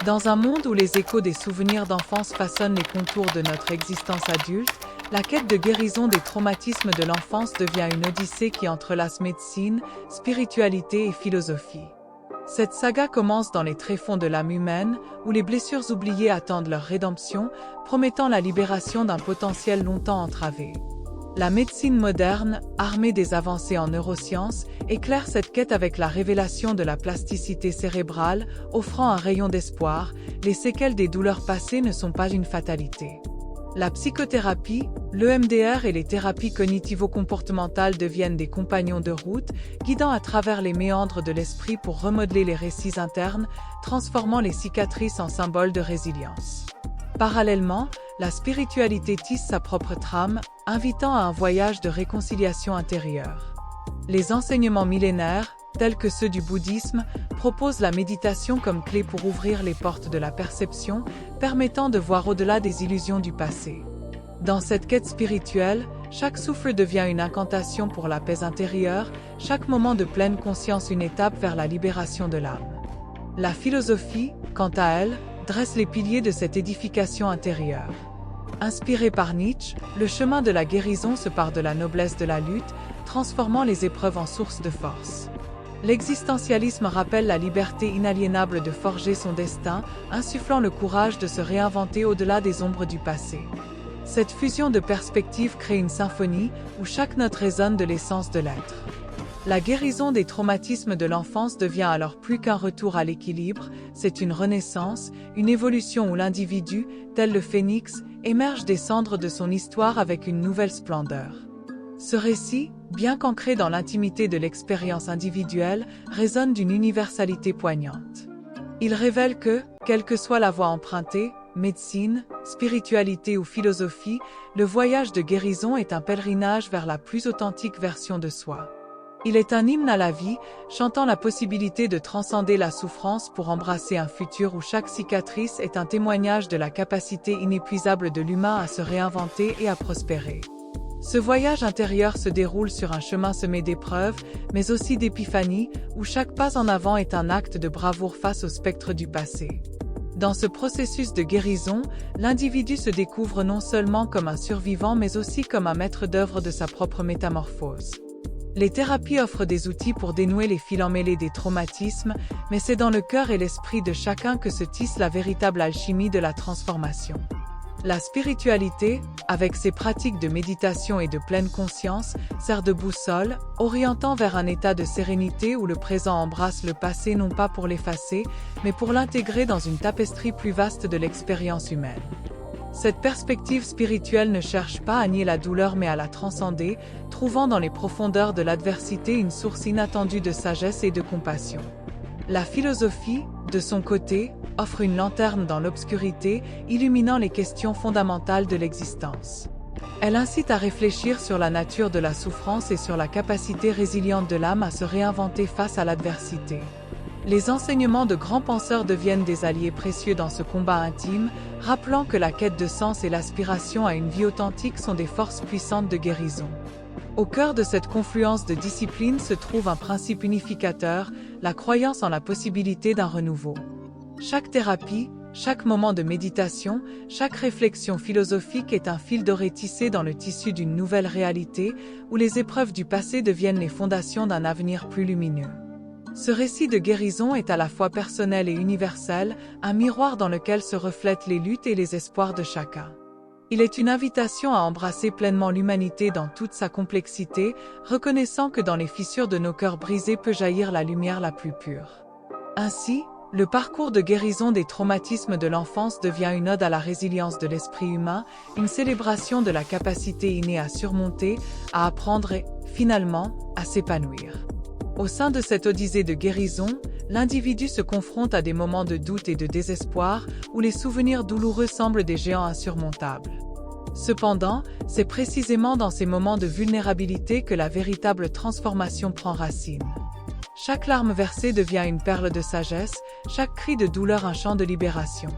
Dans un monde où les échos des souvenirs d'enfance façonnent les contours de notre existence adulte, la quête de guérison des traumatismes de l'enfance devient une odyssée qui entrelace médecine, spiritualité et philosophie. Cette saga commence dans les tréfonds de l'âme humaine, où les blessures oubliées attendent leur rédemption, promettant la libération d'un potentiel longtemps entravé. La médecine moderne, armée des avancées en neurosciences, éclaire cette quête avec la révélation de la plasticité cérébrale, offrant un rayon d'espoir. Les séquelles des douleurs passées ne sont pas une fatalité. La psychothérapie, l'EMDR et les thérapies cognitivo-comportementales deviennent des compagnons de route, guidant à travers les méandres de l'esprit pour remodeler les récits internes, transformant les cicatrices en symboles de résilience. Parallèlement, la spiritualité tisse sa propre trame, invitant à un voyage de réconciliation intérieure. Les enseignements millénaires, tels que ceux du bouddhisme, proposent la méditation comme clé pour ouvrir les portes de la perception, permettant de voir au-delà des illusions du passé. Dans cette quête spirituelle, chaque souffle devient une incantation pour la paix intérieure, chaque moment de pleine conscience une étape vers la libération de l'âme. La philosophie, quant à elle, dresse les piliers de cette édification intérieure. Inspiré par Nietzsche, le chemin de la guérison se part de la noblesse de la lutte, transformant les épreuves en source de force. L'existentialisme rappelle la liberté inaliénable de forger son destin, insufflant le courage de se réinventer au-delà des ombres du passé. Cette fusion de perspectives crée une symphonie où chaque note résonne de l'essence de l'être. La guérison des traumatismes de l'enfance devient alors plus qu'un retour à l'équilibre, c'est une renaissance, une évolution où l'individu, tel le phénix, émerge des cendres de son histoire avec une nouvelle splendeur. Ce récit, bien qu'ancré dans l'intimité de l'expérience individuelle, résonne d'une universalité poignante. Il révèle que, quelle que soit la voie empruntée, médecine, spiritualité ou philosophie, le voyage de guérison est un pèlerinage vers la plus authentique version de soi. Il est un hymne à la vie, chantant la possibilité de transcender la souffrance pour embrasser un futur où chaque cicatrice est un témoignage de la capacité inépuisable de l'humain à se réinventer et à prospérer. Ce voyage intérieur se déroule sur un chemin semé d'épreuves, mais aussi d'épiphanies, où chaque pas en avant est un acte de bravoure face au spectre du passé. Dans ce processus de guérison, l'individu se découvre non seulement comme un survivant mais aussi comme un maître d'œuvre de sa propre métamorphose. Les thérapies offrent des outils pour dénouer les fils emmêlés des traumatismes, mais c'est dans le cœur et l'esprit de chacun que se tisse la véritable alchimie de la transformation. La spiritualité, avec ses pratiques de méditation et de pleine conscience, sert de boussole, orientant vers un état de sérénité où le présent embrasse le passé non pas pour l'effacer, mais pour l'intégrer dans une tapestrie plus vaste de l'expérience humaine. Cette perspective spirituelle ne cherche pas à nier la douleur mais à la transcender, trouvant dans les profondeurs de l'adversité une source inattendue de sagesse et de compassion. La philosophie, de son côté, offre une lanterne dans l'obscurité, illuminant les questions fondamentales de l'existence. Elle incite à réfléchir sur la nature de la souffrance et sur la capacité résiliente de l'âme à se réinventer face à l'adversité. Les enseignements de grands penseurs deviennent des alliés précieux dans ce combat intime, rappelant que la quête de sens et l'aspiration à une vie authentique sont des forces puissantes de guérison. Au cœur de cette confluence de disciplines se trouve un principe unificateur, la croyance en la possibilité d'un renouveau. Chaque thérapie, chaque moment de méditation, chaque réflexion philosophique est un fil doré tissé dans le tissu d'une nouvelle réalité, où les épreuves du passé deviennent les fondations d'un avenir plus lumineux. Ce récit de guérison est à la fois personnel et universel, un miroir dans lequel se reflètent les luttes et les espoirs de chacun. Il est une invitation à embrasser pleinement l'humanité dans toute sa complexité, reconnaissant que dans les fissures de nos cœurs brisés peut jaillir la lumière la plus pure. Ainsi, le parcours de guérison des traumatismes de l'enfance devient une ode à la résilience de l'esprit humain, une célébration de la capacité innée à surmonter, à apprendre et, finalement, à s'épanouir. Au sein de cette odyssée de guérison, l'individu se confronte à des moments de doute et de désespoir où les souvenirs douloureux semblent des géants insurmontables. Cependant, c'est précisément dans ces moments de vulnérabilité que la véritable transformation prend racine. Chaque larme versée devient une perle de sagesse, chaque cri de douleur un chant de libération.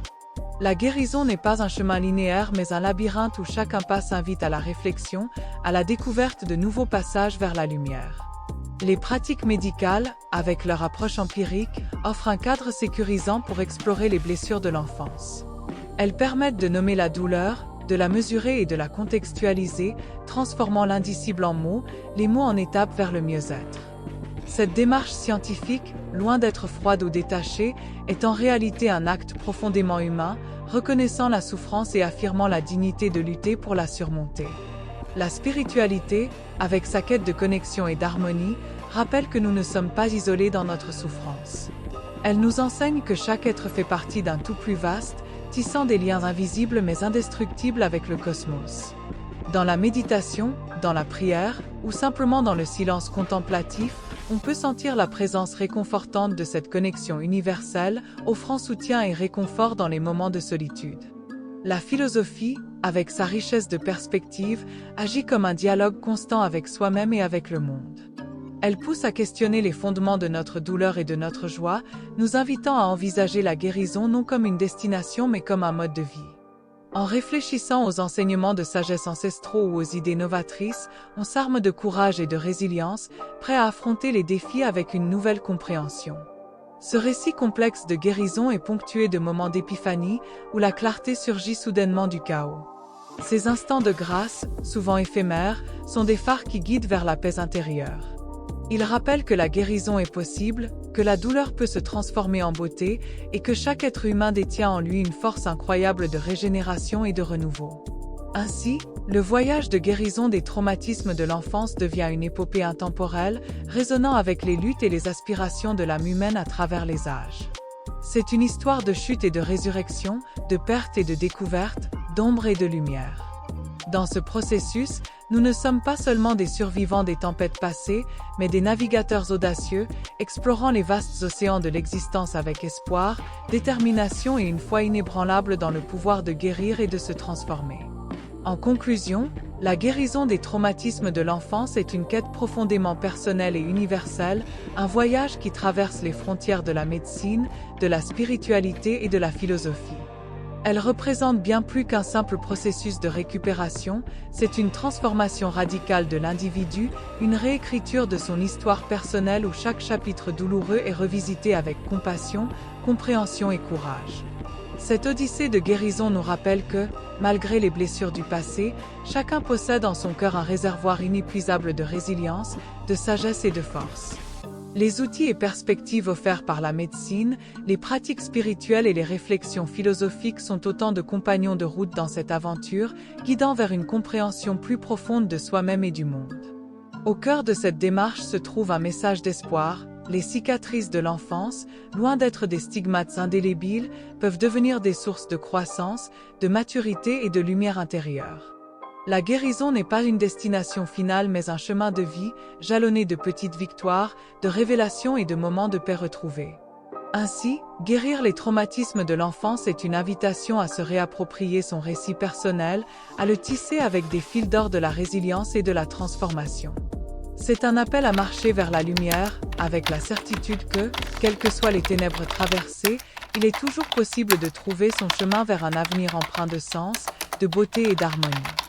La guérison n'est pas un chemin linéaire mais un labyrinthe où chaque impasse invite à la réflexion, à la découverte de nouveaux passages vers la lumière. Les pratiques médicales, avec leur approche empirique, offrent un cadre sécurisant pour explorer les blessures de l'enfance. Elles permettent de nommer la douleur, de la mesurer et de la contextualiser, transformant l'indicible en mots, les mots en étapes vers le mieux-être. Cette démarche scientifique, loin d'être froide ou détachée, est en réalité un acte profondément humain, reconnaissant la souffrance et affirmant la dignité de lutter pour la surmonter. La spiritualité, avec sa quête de connexion et d'harmonie, rappelle que nous ne sommes pas isolés dans notre souffrance. Elle nous enseigne que chaque être fait partie d'un tout plus vaste, tissant des liens invisibles mais indestructibles avec le cosmos. Dans la méditation, dans la prière, ou simplement dans le silence contemplatif, on peut sentir la présence réconfortante de cette connexion universelle, offrant soutien et réconfort dans les moments de solitude. La philosophie, avec sa richesse de perspective, agit comme un dialogue constant avec soi-même et avec le monde. Elle pousse à questionner les fondements de notre douleur et de notre joie, nous invitant à envisager la guérison non comme une destination mais comme un mode de vie. En réfléchissant aux enseignements de sagesse ancestraux ou aux idées novatrices, on s'arme de courage et de résilience, prêt à affronter les défis avec une nouvelle compréhension. Ce récit complexe de guérison est ponctué de moments d'épiphanie où la clarté surgit soudainement du chaos. Ces instants de grâce, souvent éphémères, sont des phares qui guident vers la paix intérieure. Ils rappellent que la guérison est possible, que la douleur peut se transformer en beauté et que chaque être humain détient en lui une force incroyable de régénération et de renouveau. Ainsi, le voyage de guérison des traumatismes de l'enfance devient une épopée intemporelle, résonnant avec les luttes et les aspirations de l'âme humaine à travers les âges. C'est une histoire de chute et de résurrection, de perte et de découverte, d'ombre et de lumière. Dans ce processus, nous ne sommes pas seulement des survivants des tempêtes passées, mais des navigateurs audacieux, explorant les vastes océans de l'existence avec espoir, détermination et une foi inébranlable dans le pouvoir de guérir et de se transformer. En conclusion, la guérison des traumatismes de l'enfance est une quête profondément personnelle et universelle, un voyage qui traverse les frontières de la médecine, de la spiritualité et de la philosophie. Elle représente bien plus qu'un simple processus de récupération, c'est une transformation radicale de l'individu, une réécriture de son histoire personnelle où chaque chapitre douloureux est revisité avec compassion, compréhension et courage. Cette odyssée de guérison nous rappelle que, malgré les blessures du passé, chacun possède en son cœur un réservoir inépuisable de résilience, de sagesse et de force. Les outils et perspectives offerts par la médecine, les pratiques spirituelles et les réflexions philosophiques sont autant de compagnons de route dans cette aventure, guidant vers une compréhension plus profonde de soi-même et du monde. Au cœur de cette démarche se trouve un message d'espoir. Les cicatrices de l'enfance, loin d'être des stigmates indélébiles, peuvent devenir des sources de croissance, de maturité et de lumière intérieure. La guérison n'est pas une destination finale mais un chemin de vie, jalonné de petites victoires, de révélations et de moments de paix retrouvés. Ainsi, guérir les traumatismes de l'enfance est une invitation à se réapproprier son récit personnel, à le tisser avec des fils d'or de la résilience et de la transformation. C'est un appel à marcher vers la lumière, avec la certitude que, quelles que soient les ténèbres traversées, il est toujours possible de trouver son chemin vers un avenir empreint de sens, de beauté et d'harmonie.